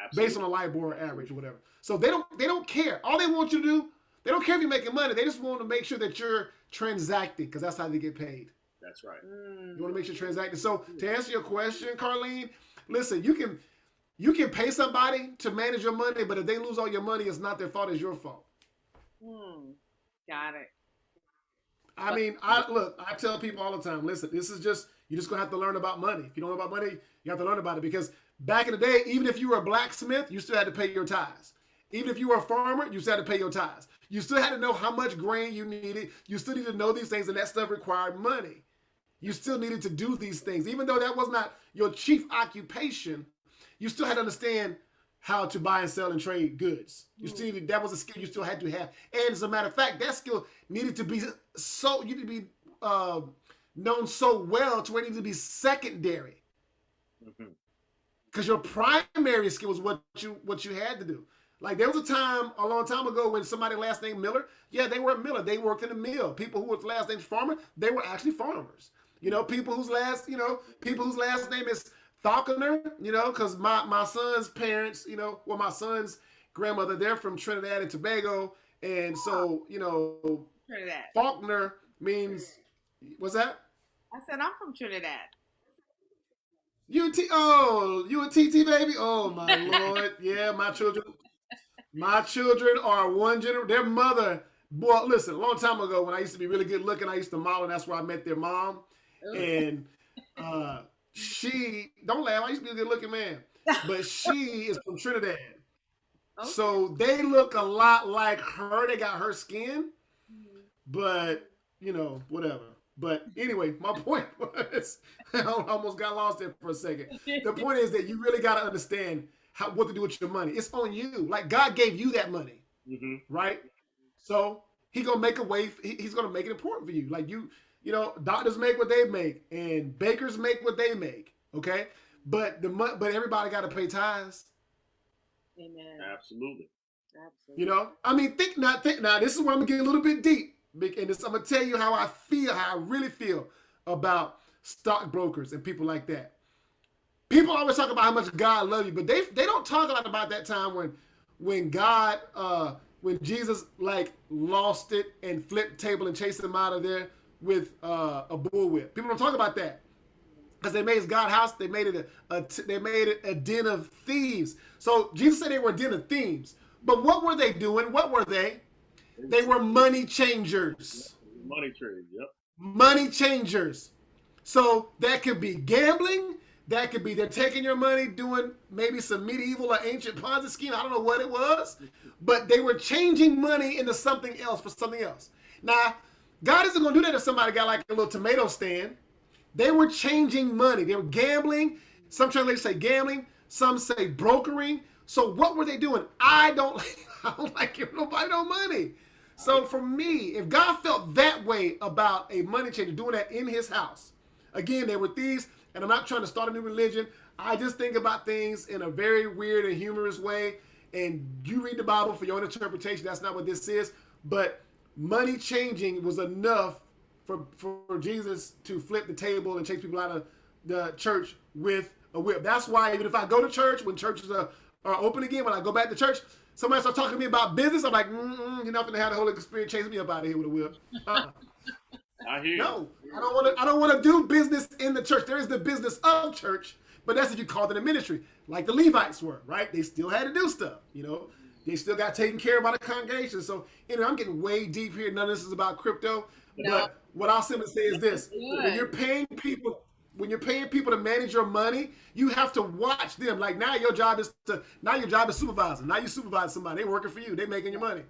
Absolutely. Based on a LIBOR average or whatever. So they don't care. All they want you to do, they don't care if you're making money. They just want to make sure that you're transacting because that's how they get paid. That's right. You want to make sure you're transacting. So to answer your question, Carlene, listen, you can pay somebody to manage your money, but if they lose all your money, it's not their fault, it's your fault. Got it. I mean, I tell people all the time, listen, you're just going to have to learn about money. If you don't know about money, you have to learn about it because back in the day, even if you were a blacksmith, you still had to pay your tithes. Even if you were a farmer, you still had to pay your tithes. You still had to know how much grain you needed. You still needed to know these things, and that stuff required money. You still needed to do these things. Even though that was not your chief occupation, you still had to understand how to buy and sell and trade goods. You still needed, that was a skill you still had to have. And as a matter of fact, that skill needed to be known so well to where it needed to be secondary. Because your primary skill was what you had to do. Like there was a time a long time ago when somebody last name Miller, yeah, they were a miller. They worked in a mill. People who were last name Farmer, they were actually farmers. You know, people whose last name is Falconer, you know, because my son's parents, you know, well, my son's grandmother, they're from Trinidad and Tobago. And so, you know, Trinidad. Faulkner means, what's that? I said, I'm from Trinidad. You a TT baby? Oh my Lord. Yeah, my children are one generation. Their mother, boy, listen, a long time ago when I used to be really good looking, I used to model, and that's where I met their mom. Ooh. And she, don't laugh, I used to be a good looking man, but she is from Trinidad. Okay. So they look a lot like her. They got her skin, but you know, whatever. But anyway, my point was, I almost got lost there for a second. The point is that you really got to understand what to do with your money. It's on you. Like God gave you that money, right? So He's gonna make a way. He's gonna make it important for you. Like you know, doctors make what they make, and bakers make what they make. Okay, but everybody got to pay tithes. Amen. Absolutely. You know, I mean, think now. This is where I'm gonna get a little bit deep. And I'm going to tell you how I really feel about stockbrokers and people like that. People always talk about how much God loves you, but they don't talk a lot about that time when God, when Jesus like lost it and flipped the table and chased them out of there with a bullwhip. People don't talk about that because they made God's house. They made it a den of thieves. So Jesus said they were a den of thieves. But what were they doing? What were they? They were money changers. Money traders, yep. Money changers. So that could be gambling. That could be they're taking your money, doing maybe some medieval or ancient Ponzi scheme. I don't know what it was. But they were changing money into something else for something else. Now, God isn't going to do that if somebody got like a little tomato stand. They were changing money. They were gambling. Some translators say gambling. Some say brokering. So what were they doing? I don't like giving nobody no money. So for me, if God felt that way about a money changer doing that in his house, again, they were thieves, and I'm not trying to start a new religion. I just think about things in a very weird and humorous way, and you read the Bible for your own interpretation. That's not what this is. But money changing was enough for Jesus to flip the table and chase people out of the church with a whip. That's why even if I go to church, when churches are open again, when I go back to church, somebody starts talking to me about business, I'm like, you're not going to have the Holy Spirit chasing me up out of here with a whip. I hear you. No, I don't want to do business in the church. There is the business of church, but that's what you call it in ministry, like the Levites were, right? They still had to do stuff, you know. They still got taken care of by the congregation. So, anyway, I'm getting way deep here. None of this is about crypto. No. But what I'll simply say is this. When you're paying people when you're paying people to manage your money, you have to watch them. Like now your job is supervisor. Now you supervise somebody. They're working for you. They're making your money.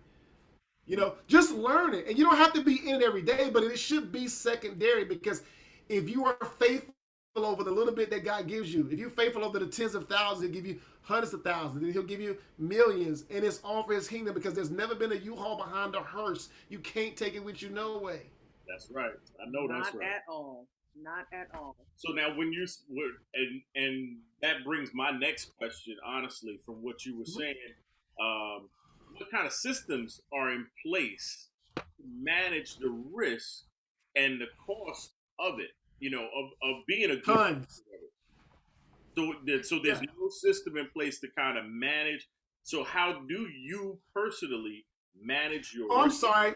Just learn it. And you don't have to be in it every day, but it should be secondary, because if you are faithful over the little bit that God gives you, if you're faithful over the tens of thousands, He'll give you hundreds of thousands, and He'll give you millions, and it's all for His kingdom, because there's never been a U-Haul behind a hearse. You can't take it with you no way. That's right. I know that's right. Not at all. Not at all. So now, when and that brings my next question. Honestly, from what you were saying, what kind of systems are in place to manage the risk and the cost of it? Of being a good. Tons. So there's no system in place to kind of manage. So how do you personally manage your? Oh, I'm sorry.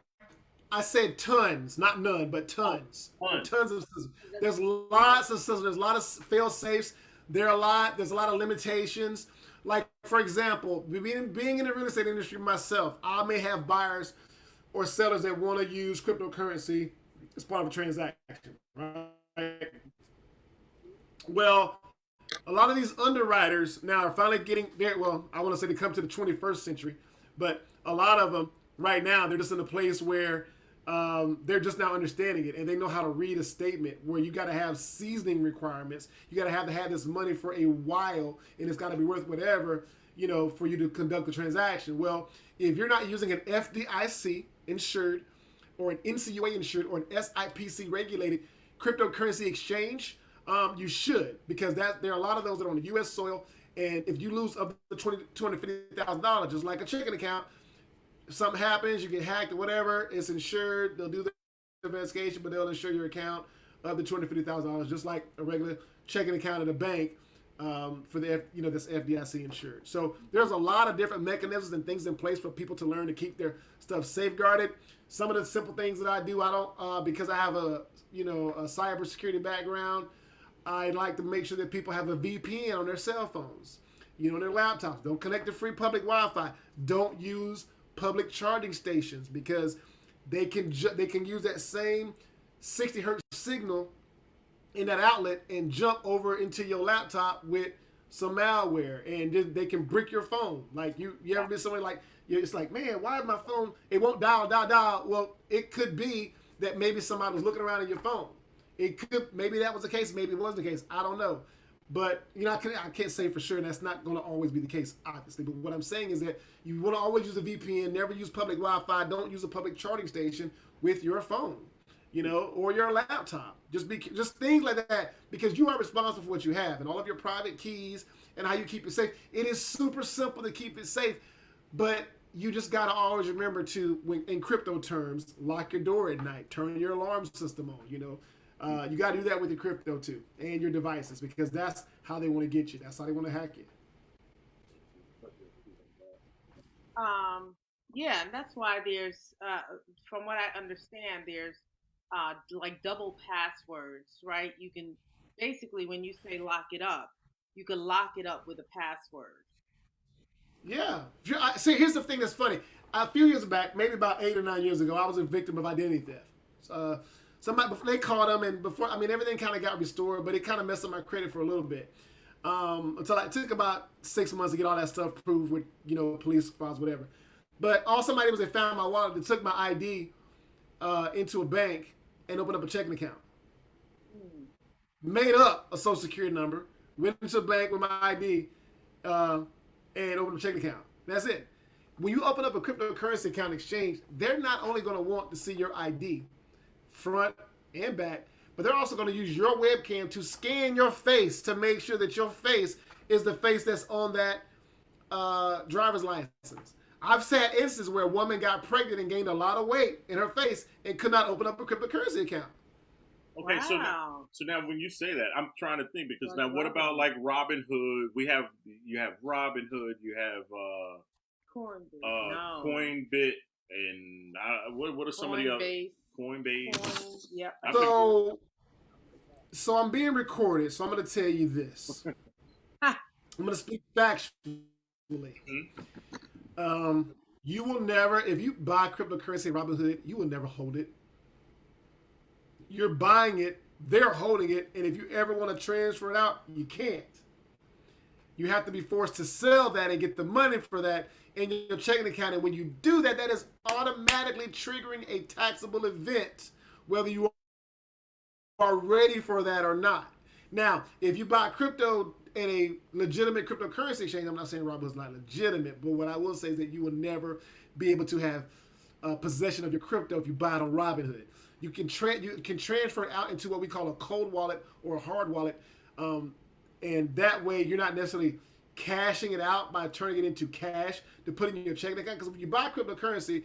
I said tons, not none, but tons. Tons of systems. There's lots of systems. There's a lot of fail safes. There's a lot of limitations. Like, for example, being in the real estate industry myself, I may have buyers or sellers that want to use cryptocurrency as part of a transaction, right? Well, a lot of these underwriters now are finally getting there. Well, I want to say they come to the 21st century, but a lot of them right now, they're just in a place where they're just now understanding it, and they know how to read a statement where you got to have seasoning requirements. You got to have this money for a while, and it's got to be worth whatever, for you to conduct the transaction. Well, if you're not using an FDIC insured or an NCUA insured or an SIPC regulated cryptocurrency exchange, you should, because there are a lot of those that are on the U.S. soil, and if you lose up to $250,000, just like a checking account, if something happens, you get hacked or whatever, it's insured. They'll do the investigation, but they'll insure your account up to $250,000, just like a regular checking account at a bank, for this FDIC insured. So there's a lot of different mechanisms and things in place for people to learn to keep their stuff safeguarded. Some of the simple things that I do, I don't because I have a cybersecurity background. I like to make sure that people have a VPN on their cell phones, on their laptops. Don't connect to free public Wi-Fi. Don't use public charging stations, because they can use that same 60 hertz signal in that outlet and jump over into your laptop with some malware, and they can brick your phone. Like you ever been somewhere like it's like, man, why is my phone? It won't dial. Well, it could be that maybe somebody was looking around in your phone. Maybe that was the case. Maybe it wasn't the case. I don't know. But, I can't say for sure, and that's not going to always be the case, obviously. But what I'm saying is that you want to always use a VPN, never use public Wi-Fi, don't use a public charging station with your phone, or your laptop. Just things like that, because you are responsible for what you have and all of your private keys and how you keep it safe. It is super simple to keep it safe, but you just got to always remember to, in crypto terms, lock your door at night, turn your alarm system on, you got to do that with your crypto too, and your devices, because that's how they want to get you. That's how they want to hack you. Yeah, and that's why there's, from what I understand, there's like double passwords, right? You can basically, when you say lock it up, you can lock it up with a password. Yeah. See, here's the thing that's funny. A few years back, maybe about 8 or 9 years ago, I was a victim of identity theft. Somebody, they caught them, and everything kind of got restored, but it kind of messed up my credit for a little bit. Until it took about 6 months to get all that stuff proved with, police files, whatever. But all somebody was, they found my wallet, they took my ID into a bank and opened up a checking account. Made up a social security number, went into a bank with my ID, and opened a checking account. That's it. When you open up a cryptocurrency account exchange, they're not only going to want to see your ID, front and back, but they're also going to use your webcam to scan your face to make sure that your face is the face that's on that driver's license. I've had instances where a woman got pregnant and gained a lot of weight in her face and could not open up a cryptocurrency account. Okay, Wow. so now when you say that, I'm trying to think, because now what about like Robinhood? You have Robinhood, you have Coinbit, and what are some of the other? Coinbase. Yep. So I'm being recorded, so I'm going to tell you this. I'm going to speak factually. You will never, if you buy cryptocurrency Robinhood, you will never hold it. You're buying it They're holding it, and if you ever want to transfer it out, you can't. You have to be forced to sell that and get the money for that in your checking account. And when you do that, that is automatically triggering a taxable event, whether you are ready for that or not. Now, if you buy crypto in a legitimate cryptocurrency exchange, I'm not saying Robinhood's not legitimate, but what I will say is that you will never be able to have possession of your crypto if you buy it on Robinhood. You can transfer it out into what we call a cold wallet or a hard wallet, and that way you're not necessarily cashing it out by turning it into cash to put in your checking account. Because when you buy cryptocurrency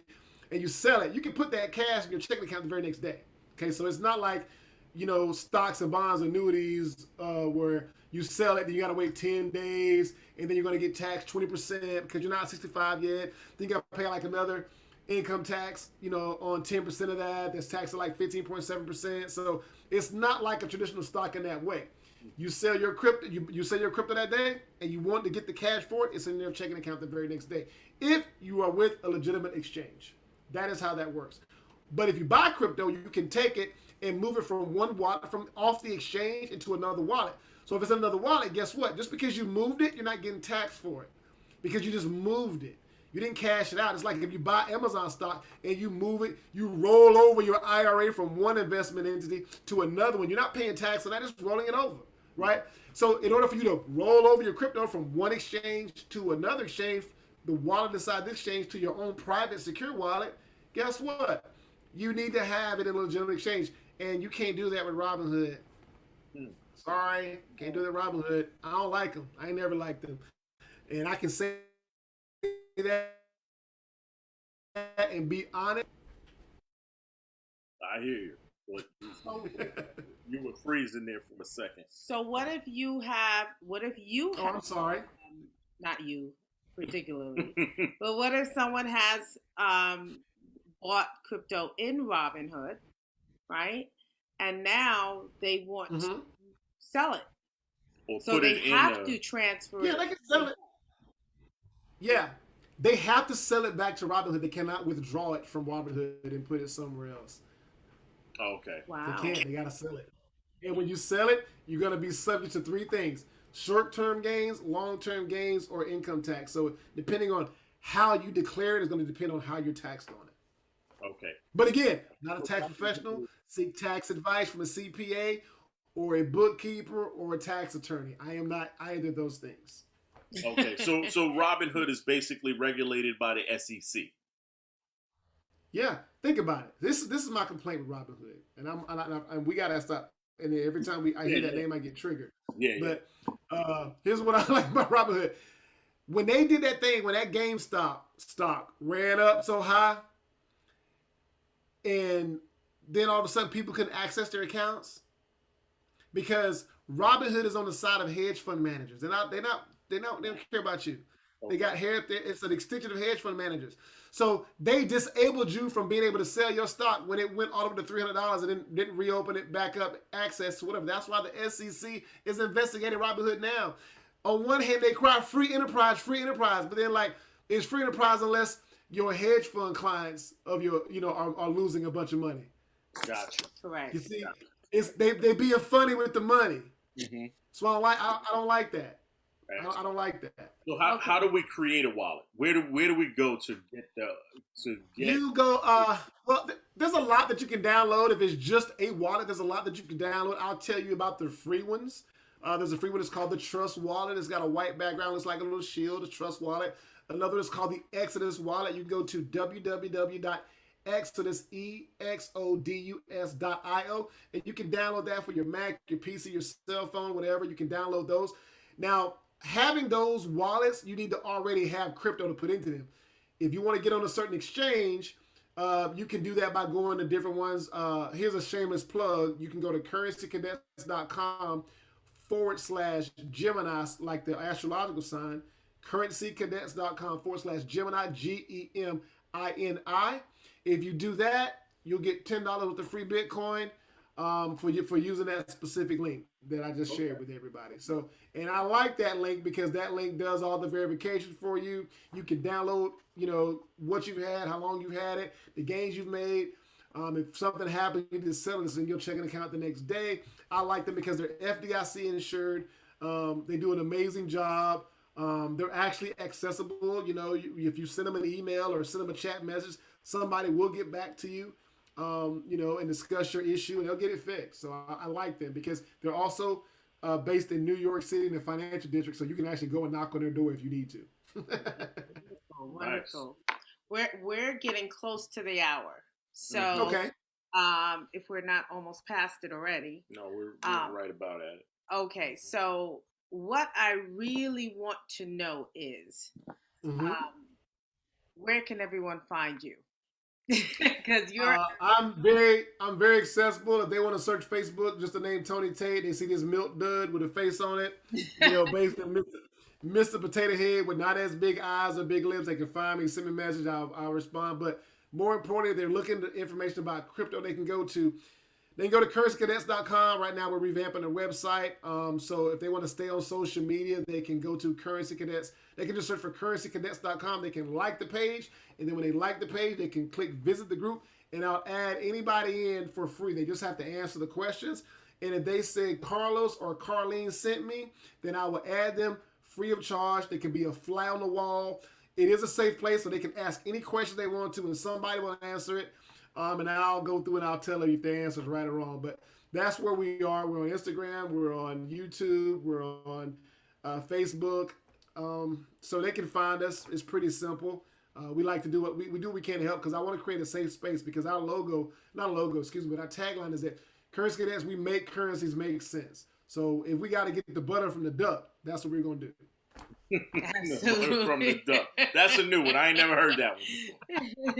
and you sell it, you can put that cash in your checking account the very next day. Okay, so it's not like stocks and bonds, annuities, where you sell it, then you got to wait 10 days, and then you're going to get taxed 20% because you're not 65 yet. Then you got to pay like another income tax, on 10% of that. That's taxed at like 15.7%. So it's not like a traditional stock in that way. You sell your crypto, you sell your crypto that day, and you want to get the cash for it. It's in your checking account the very next day. If you are with a legitimate exchange, that is how that works. But if you buy crypto, you can take it and move it from one wallet, from off the exchange into another wallet. So if it's another wallet, guess what? Just because you moved it, you're not getting taxed for it because you just moved it. You didn't cash it out. It's like if you buy Amazon stock and you move it, you roll over your IRA from one investment entity to another one. You're not paying tax on that, just rolling it over, right? So in order for you to roll over your crypto from one exchange to another exchange, the wallet inside the exchange to your own private secure wallet, guess what? You need to have it in a legitimate exchange. And you can't do that with Robinhood. Sorry, can't do that with Robinhood. I don't like them. I ain't never liked them. And I can say that and be honest. I hear you. But you were freezing there for a second. So what if you Oh, have, I'm sorry. not you particularly, but what if someone has bought crypto in Robinhood, right? And now they want to sell it. Or So put they it in have to transfer Yeah, it. they can sell it. Yeah, they have to sell it back to Robinhood. They cannot withdraw it from Robinhood and put it somewhere else. Okay. Wow. They can't. They gotta sell it. And when you sell it, you're gonna be subject to three things: short-term gains, long-term gains, or income tax. So depending on how you declare it is going to depend on how you're taxed on it. Okay. But again, not a tax professional. Seek tax advice from a CPA or a bookkeeper or a tax attorney. I am not either of those things. Okay. So Robinhood is basically regulated by the SEC. Yeah, think about it. This is my complaint with Robinhood, and we gotta stop. And every time I hear that name, I get triggered. Yeah. But here's what I like about Robinhood. When they did that thing, when that GameStop stock ran up so high, and then all of a sudden people couldn't access their accounts because Robinhood is on the side of hedge fund managers. They don't care about you. They got hair. It's an extension of hedge fund managers. So they disabled you from being able to sell your stock when it went all the way to $300 and then didn't reopen it back up, access to whatever. That's why the SEC is investigating Robinhood now. On one hand, they cry free enterprise, but then like it's free enterprise unless your hedge fund clients of your are losing a bunch of money. Gotcha. Correct. You see, it's they being funny with the money. Mm-hmm. So I don't like that. I don't like that. So how do we create a wallet? Where do we go to get You go well there's a lot that you can download. If it's just a wallet, there's a lot that you can download. I'll tell you about the free ones. There's a free one that's called the Trust Wallet. It's got a white background, looks like a little shield, the Trust Wallet. Another is called the Exodus Wallet. You can go to www.exodus.io and you can download that for your Mac, your PC, your cell phone, whatever. You can download those. Now, having those wallets, you need to already have crypto to put into them. If you want to get on a certain exchange, you can do that by going to different ones. Here's a shameless plug. You can go to currencycadets.com/Gemini, like the astrological sign, currencycadets.com/Gemini, GEMINI. If you do that, you'll get $10 with the free Bitcoin for using that specific link that I just shared with everybody. So, and I like that link because that link does all the verification for you. You can download, what you've had, how long you've had it, the gains you've made. If something happens, you just settle this in your checking account the next day. I like them because they're FDIC insured. They do an amazing job. They're actually accessible. If you send them an email or send them a chat message, somebody will get back to you. And discuss your issue, and they'll get it fixed. So I like them because they're also based in New York City in the financial district, so you can actually go and knock on their door if you need to. Wonderful, Nice. wonderful. We're getting close to the hour, Hmm. so Okay. if we're not almost past it already, No, we're um, right about at it. okay. So what I really want to know is, Mm-hmm. um, where can everyone find you? Because you're I'm very accessible. If they want to search Facebook, just the name Tony Tate, they see this milk dud with a face on it. Basically Mr. Potato Head with not as big eyes or big lips. They can find me, send me a message, I'll respond. But more importantly, if they're looking for information about crypto, they can go to currencycadets.com. Right now, we're revamping the website. So if they want to stay on social media, they can go to Currency Cadets. They can just search for currencycadets.com. They can like the page. And then when they like the page, they can click visit the group. And I'll add anybody in for free. They just have to answer the questions. And if they say Carlos or Carlene sent me, then I will add them free of charge. They can be a fly on the wall. It is a safe place, so they can ask any question they want to, and somebody will answer it. And I'll go through and I'll tell them if the answer is right or wrong. But that's where we are. We're on Instagram, we're on YouTube, we're on Facebook. So they can find us. It's pretty simple. We like to do what we do. We can help because I want to create a safe space because our logo, not logo, excuse me, but our tagline is that currency cadets, we make currencies make sense. So if we got to get the butter from the duck, that's what we're gonna do. From the absolutely. duck. That's a new one. I ain't never heard that one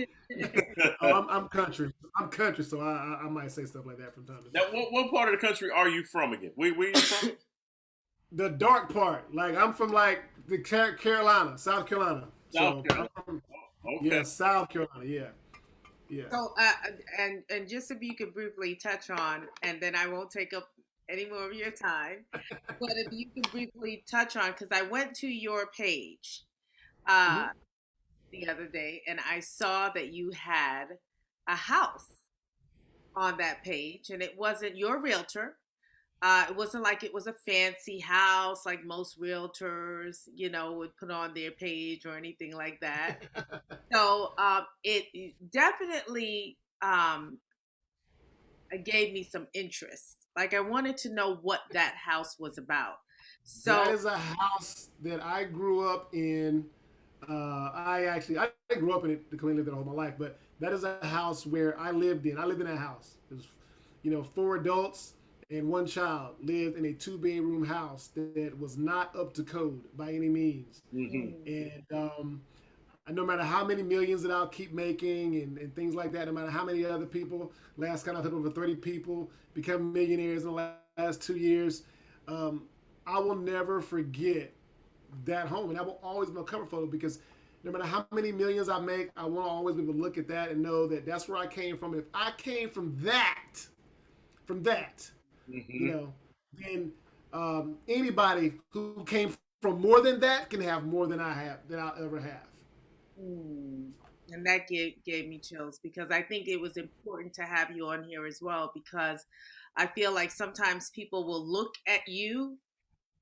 Oh, before. I'm country. I'm country, so I might say stuff like that from time to Now, time. what part of the country are you from again? Where you from? The dark part, like I'm from like the Carolina, South Carolina. South So I'm Carolina. from Oh, okay. yeah, South Carolina. Yeah, yeah. So, and just if you could briefly touch on, and then I won't take up any more of your time, but if you could briefly touch on, because I went to your page uh, Hmm. the other day, and I saw that you had a house on that page, and it wasn't your realtor. It wasn't like it was a fancy house like most realtors, would put on their page or anything like that. So it definitely gave me some interest. Like I wanted to know what that house was about. That So, is a house that I grew up in. I grew up in it. The lived there all my life, but that is a house where I lived in. I lived in that house. It was, four adults and one child lived in a two-bedroom house that was not up to code by any means. Hmm. mm, And no matter how many millions that I'll keep making and things like that, no matter how many other people, last count I think over 30 people become millionaires in the last 2 years, um, I will never forget that home. And that will always be a comfort photo because no matter how many millions I make, I want to always be able to look at that and know that that's where I came from. If I came from that, you Hmm. know, then anybody who came from more than that can have more than I have, than I'll ever have. mm. And that gave me chills because I think it was important to have you on here as well because I feel like sometimes people will look at you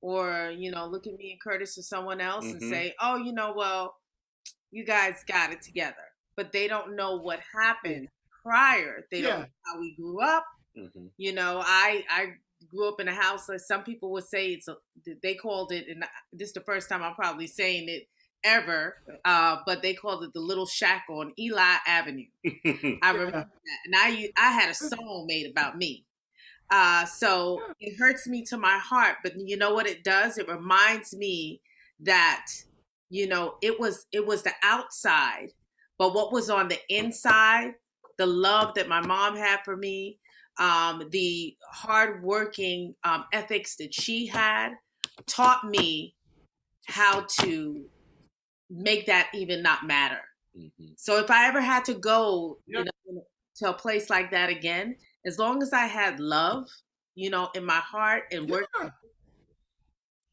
or look at me and Curtis or someone else and Hmm. say, "Oh, well, you guys got it together," but they don't know what Yeah. happened prior. They don't know Yeah. how we grew up. Hmm. I grew up in a house like some people would say they called it, and this is the first time I'm probably saying it ever, but they called it the Little Shack on Eli Avenue. I remember Yeah. that, and I had a song made about me. So it hurts me to my heart, but you know what it does? It reminds me that it was the outside, but what was on the inside, the love that my mom had for me, the hardworking ethics that she had, taught me how to make that even not matter. Hmm. So if I ever had to go, Yeah. to a place like that again, as long as I had love, in my heart and work, Yeah.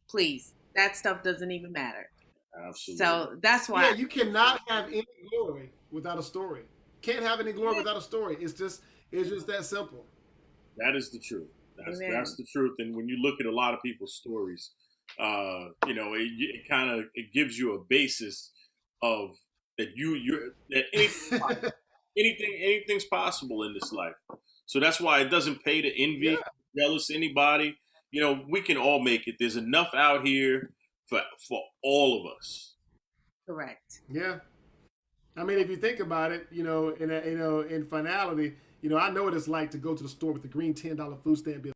please, that stuff doesn't even matter. Absolutely. So that's Yeah. why. You cannot have any glory without a story. can't have any glory without a story. It's just that simple. That is the truth. That's Amen. the truth. And when you look at a lot of people's stories, it kind of it gives you a basis of that you're that anything's possible in this life. So that's why it doesn't pay to Yeah, envy, jealous anybody. We can all make it. There's enough out here for all of us. Correct. yeah. I mean, if you think about it, in finality, I know what it's like to go to the store with the green $10 food stamp bill.